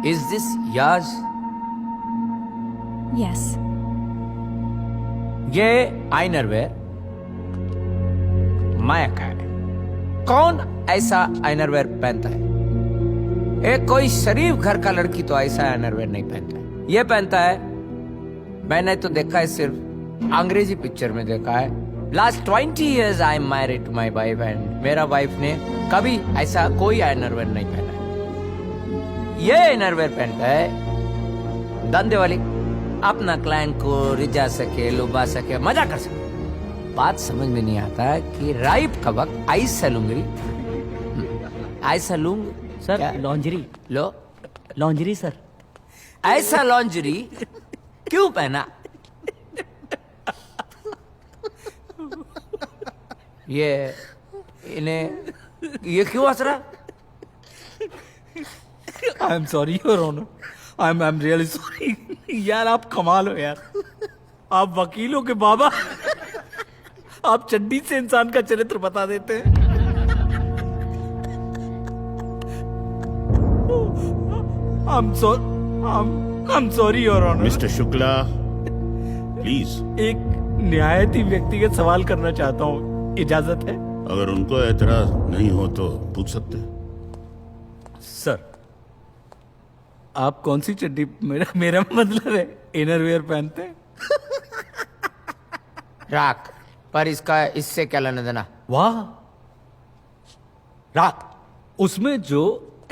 Is this yours? Yes. ये आइनरवेयर माया का है। कौन ऐसा आइनरवेयर पहनता है? एक कोई शरीफ घर का लड़की तो ऐसा आइनरवेयर नहीं पहनता है। ये पहनता है, मैंने तो देखा है, सिर्फ अंग्रेजी पिक्चर में देखा है। Last 20 years I am married to my wife and मेरा वाइफ ने कभी ऐसा कोई आइनरवेयर नहीं पहना है। ये आइनरवेयर पहनता है धंधे वाली, अपना क्लाइंट को रिझा सके, लुभा सके, मजा कर सके। बात समझ में नहीं आता कि राइप का वक्त ऐसा लूंगी, ऐसा लूंग सर लॉन्जरी। लो लॉन्जरी सर। ऐसा लॉन्जरी क्यों पहना? ये इन्हें ये क्यों हंस रहा? I am sorry your honour, I am really sorry. यार आप कमाल हो यार, आप वकीलों के बाबा, आप चड्डी से इंसान का चरित्र बता देते हैं। I am sorry your honour. Mister Shukla, please. एक न्यायती व्यक्तिगत सवाल करना चाहता हूँ, इजाजत है? अगर उनको एतराज नहीं हो तो पूछ सकते हैं। सर आप कौन सी चड्डी, मेरा मतलब है इनरवेयर पहनते हैं? राख, पर इसका इससे क्या लेना देना? वाह, रात उसमें जो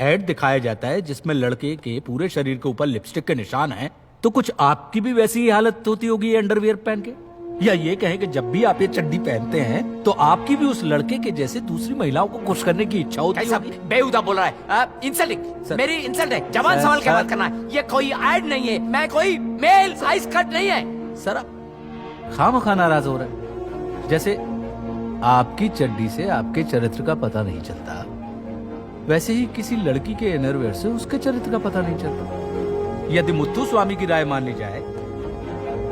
एड दिखाया जाता है जिसमें लड़के के पूरे शरीर के ऊपर लिपस्टिक के निशान हैं, तो कुछ आपकी भी वैसी ही हालत होती होगी अंडरवियर पहन के? या ये कहें कि जब भी आप ये चड्डी पहनते हैं तो आपकी भी उस लड़के के जैसे दूसरी महिलाओं को खुश करने की इच्छा होती कैसा होगी? बेहुदा बोल रहा है? इंसल्टिंग, मेरी इंसल्ट है। जवान सवाल क्या बात करना है? ये कोई ऐड नहीं है, मैं कोई मेल साइज कट नहीं है। सर आप खामखा नाराज हो रहे हैं। जैसे आपकी चड्डी से आपके चरित्र का पता नहीं चलता, वैसे ही किसी लड़की के इनरवेयर से उसके चरित्र का पता नहीं चलता। यदि मुत्थु स्वामी की राय मान ली जाए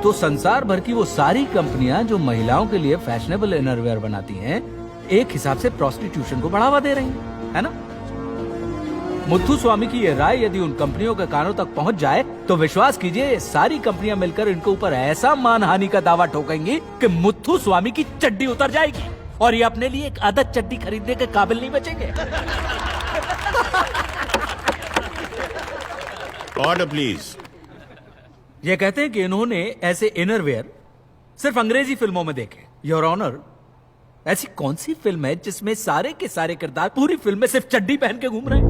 तो संसार भर की वो सारी कंपनियां जो महिलाओं के लिए फैशनेबल इनरवेयर बनाती हैं, एक हिसाब से प्रोस्टिट्यूशन को बढ़ावा दे रही हैं, है ना? मुत्थु स्वामी की ये राय यदि उन कंपनियों के कानों तक पहुंच जाए तो विश्वास कीजिए ये सारी कंपनियां मिलकर इनके ऊपर ऐसा मानहानि का दावा ठोकेंगी कि मुत्थु स्वामी की चड्डी उतर जाएगी और ये अपने लिए एक आदत चड्डी खरीदने के काबिल नहीं बचेंगे। Order please. ये कहते हैं कि इन्होंने ऐसे इनरवेयर सिर्फ अंग्रेजी फिल्मों में देखे। योर ऑनर, ऐसी कौन सी फिल्म है जिसमें सारे के सारे किरदार पूरी फिल्म में सिर्फ चड्डी पहन के घूम रहे हैं?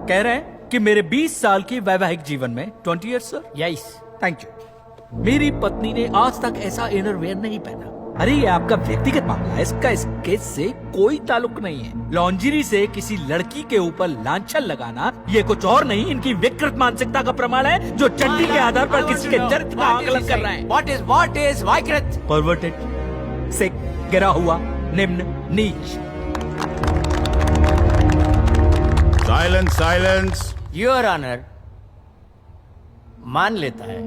कह रहे हैं कि मेरे 20 साल की वैवाहिक जीवन में 20 years sir. Yes, thank you. मेरी पत्नी ने आज तक ऐसा इनरवेयर नहीं पहना। अरे ये आपका व्यक्तिगत मामला है, इसका इस केस से कोई ताल्लुक नहीं है। लॉन्जरी से किसी लड़की के ऊपर लांछन लगाना ये कुछ और नहीं, इनकी विकृत मानसिकता का प्रमाण है जो चड्डी के आधार पर किसी के चरित्र का आकलन कर रहे हैं। व्हाट इज वाइकृत? परवर्टेड, सिक, गिरा हुआ, निम्न, नीच। Silence, silence. योर ऑनर मान लेता है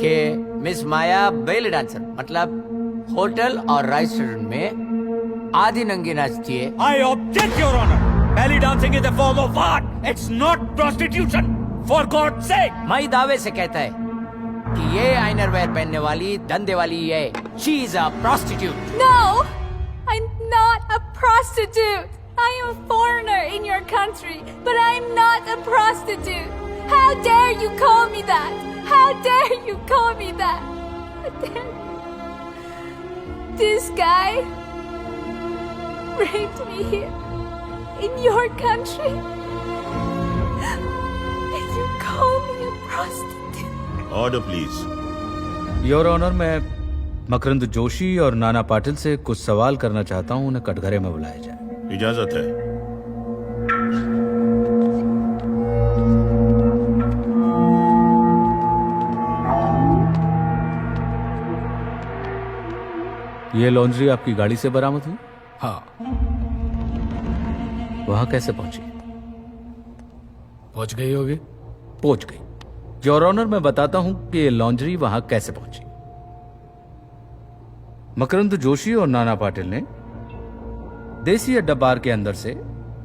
कि मिस माया बेली डांसर, मतलब होटल और रेस्टोरेंट में आधी नंगी नाचती है। I object, Your Honor. Belly dancing is a form of art. It's not prostitution. For God's sake. मई दावे से कहता है कि ये आइनरवेयर पहनने वाली धंधे वाली है। She is a prostitute. No! I'm not a prostitute! I am a foreigner in your country, but I'm not a prostitute! How dare you call me that? How dare you call me that? This guy raped me here in your country, and you call me a prostitute? Order please. Your honour, मैं मकरंद जोशी और नाना पाटिल से कुछ सवाल करना चाहता हूं, उन्हें कटघरे में बुलाया जाए। इजाजत है। ये लॉन्ड्री आपकी गाड़ी से बरामद हुई? हाँ। वहां कैसे पहुंची? पहुंच गई होगी। पहुंच गई। योर ऑनर, मैं बताता हूं कि ये लॉन्ड्री वहां कैसे पहुंची। मकरंद जोशी और नाना पाटिल ने देसी अड्डा बार के अंदर से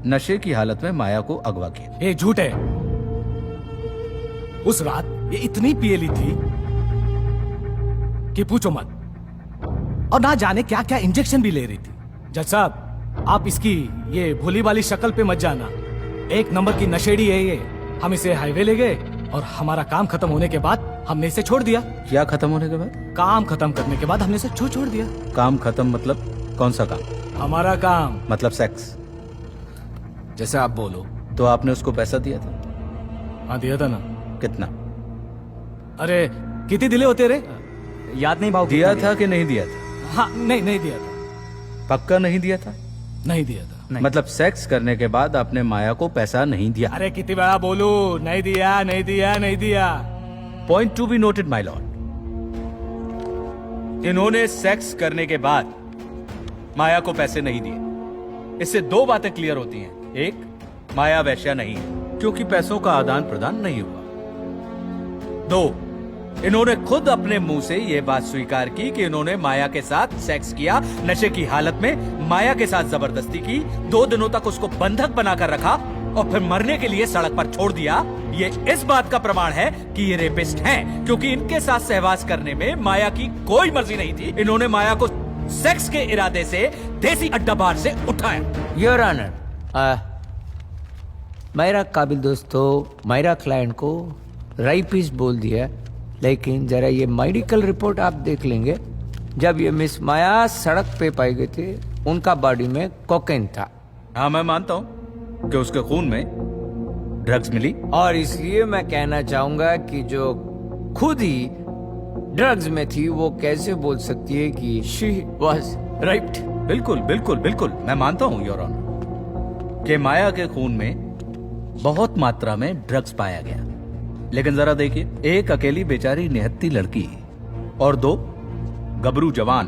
नशे की हालत में माया को अगवा किया। ये झूठ है। उस रात ये इतनी पियली थी कि पूछो मत, और ना जाने क्या क्या इंजेक्शन भी ले रही थी। जज साहब, आप इसकी ये भोली वाली शक्ल पे मत जाना, एक नंबर की नशेड़ी है ये। हम इसे हाईवे ले गए और हमारा काम खत्म होने के बाद हमने इसे छोड़ दिया। क्या खत्म होने के बाद? काम खत्म करने के बाद हमने इसे छोड़ दिया। काम खत्म मतलब कौन सा काम? हमारा काम, मतलब सेक्स। जैसे आप बोलो। तो आपने उसको पैसा दिया था? हाँ दिया था ना। कितना? अरे कितने दिले होते रे? याद नहीं भाव दिया था कि नहीं दिया था? हाँ नहीं दिया था। पक्का नहीं दिया था? नहीं दिया था। नहीं। मतलब सेक्स करने के बाद आपने माया को पैसा नहीं दिया? अरे कितनी बड़ा बोलू, नहीं दिया नहीं दिया नहीं दिया। Point to be noted my Lord. इन्होंने सेक्स करने के बाद माया को पैसे नहीं दिए। इससे दो बातें क्लियर होती हैं। एक, माया वैश्या नहीं है क्योंकि पैसों का आदान प्रदान नहीं हुआ। दो, इन्होंने खुद अपने मुंह से यह बात स्वीकार की कि इन्होंने माया के साथ सेक्स किया, नशे की हालत में माया के साथ जबरदस्ती की, 2 दिनों तक उसको बंधक बनाकर रखा और फिर मरने के लिए सड़क पर छोड़ दिया। ये इस बात का प्रमाण है कि ये रेपिस्ट हैं, क्योंकि इनके साथ सहवास करने में माया की कोई मर्जी नहीं थी। इन्होंने माया को सेक्स के इरादे से देसी अड्डा बार से उठाया। योर ऑनर, मेरा काबिल दोस्तों मेरा क्लाइंट को राइपिस्ट बोल दिया, लेकिन जरा ये मेडिकल रिपोर्ट आप देख लेंगे। जब ये मिस माया सड़क पे पाए गए थे, उनका बॉडी में कोकेन था। हाँ, मैं मानता हूं कि उसके खून में ड्रग्स मिली, और इसलिए मैं कहना चाहूंगा कि जो खुद ही ड्रग्स में थी वो कैसे बोल सकती है कि शी वाज राइप्ड। बिल्कुल बिल्कुल बिल्कुल मैं मानता हूं योर ऑनर कि माया के खून में बहुत मात्रा में ड्रग्स पाया गया। लेकिन जरा देखिए, एक अकेली बेचारी निहत्ती लड़की और 2 गबरू जवान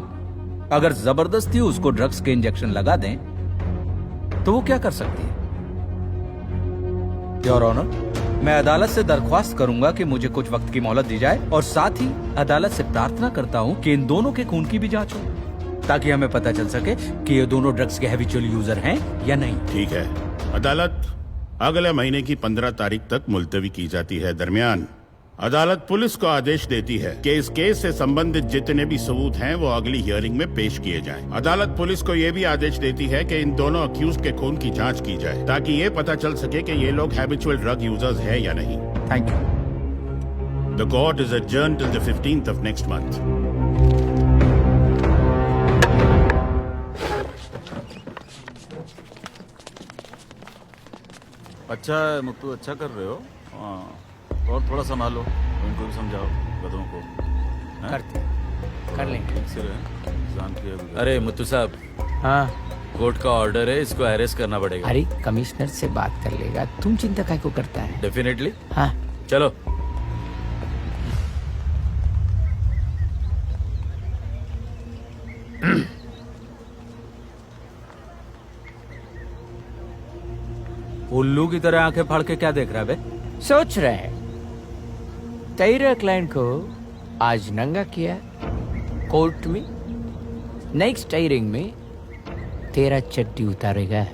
अगर जबरदस्ती उसको ड्रग्स के इंजेक्शन लगा दें तो वो क्या कर सकती है? योर ऑनर, मैं अदालत से दरख्वास्त करूंगा कि मुझे कुछ वक्त की मोहलत दी जाए और साथ ही अदालत से प्रार्थना करता हूं कि इन दोनों के खून की भी जांच हो, ताकि हमें पता चल सके कि ये दोनों ड्रग्स के हैबिचुअल यूजर हैं या नहीं। ठीक है, अदालत अगले महीने की 15 तारीख तक मुलतवी की जाती है। दरमियान अदालत पुलिस को आदेश देती है कि इस केस से संबंधित जितने भी सबूत हैं वो अगली हियरिंग में पेश किए जाएं। अदालत पुलिस को ये भी आदेश देती है कि इन दोनों अक्यूज के खून की जांच की जाए, ताकि ये पता चल सके कि ये लोग हैबिचुअल ड्रग यूजर्स हैं या नहीं। Thank you. The court is adjourned till the 15th of next month. अच्छा है मुत्तू, अच्छा कर रहे हो। हाँ, और थोड़ा संभालो, उनको भी समझाओ, गधों को। हैं? करते कर लेंगे। ठीक से रहे, इंसान की है। अरे मुत्तू साहब, हाँ, कोर्ट का ऑर्डर है, इसको अरेस्ट करना पड़ेगा। अरे कमिश्नर से बात कर लेगा, तुम चिंता काय को करता है। डेफिनेटली। हाँ, चलो। उल्लू की तरह आंखें फाड़ के क्या देख रहा है बे? सोच रहे हैं तेरे क्लाइंट को आज नंगा किया कोर्ट में, नेक्स्ट हियरिंग में तेरा चट्टी उतारेगा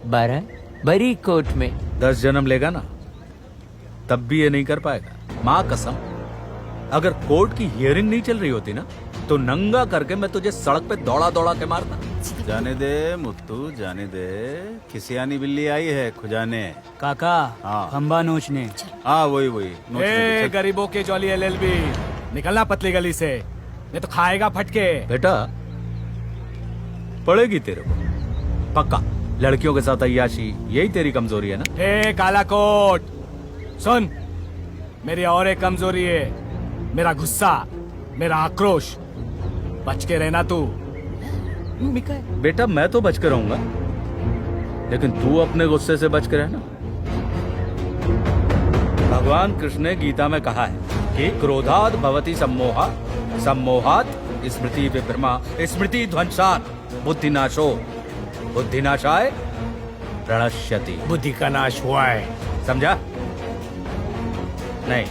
12 बड़ी कोर्ट में। 10 जन्म लेगा ना, तब भी ये नहीं कर पाएगा। माँ कसम, अगर कोर्ट की हियरिंग नहीं चल रही होती ना तो नंगा करके मैं तुझे सड़क पे दौड़ा दौड़ा के मारता। जाने दे मुत्तू, जाने दे। खिसियानी बिल्ली आई है खुजाने। काका, हाँ। खंबा नोचने। हाँ वही वही नोच ए ले। गरीबों के जॉली एलएलबी, निकलना पतली गली से, नहीं तो खाएगा फटके। बेटा, पड़ेगी तेरे को पक्का। लड़कियों के साथ अय्याशी, यही तेरी कमजोरी है ना? ए काला कोट, सुन, मेरी और एक कमजोरी है, मेरा गुस्सा, मेरा आक्रोश। बच के रहना तू। बेटा, मैं तो बच के रहूंगा, लेकिन तू अपने गुस्से से बच के रहना। भगवान कृष्ण ने गीता में कहा है कि क्रोधाद भवति सम्मोहा, सम्मोहात स्मृति विभ्रमा, स्मृति ध्वंसात् बुद्धिनाशो, बुद्धिनाशाय प्रणश्यति। बुद्धि का नाश हुआ है, समझा? नहीं।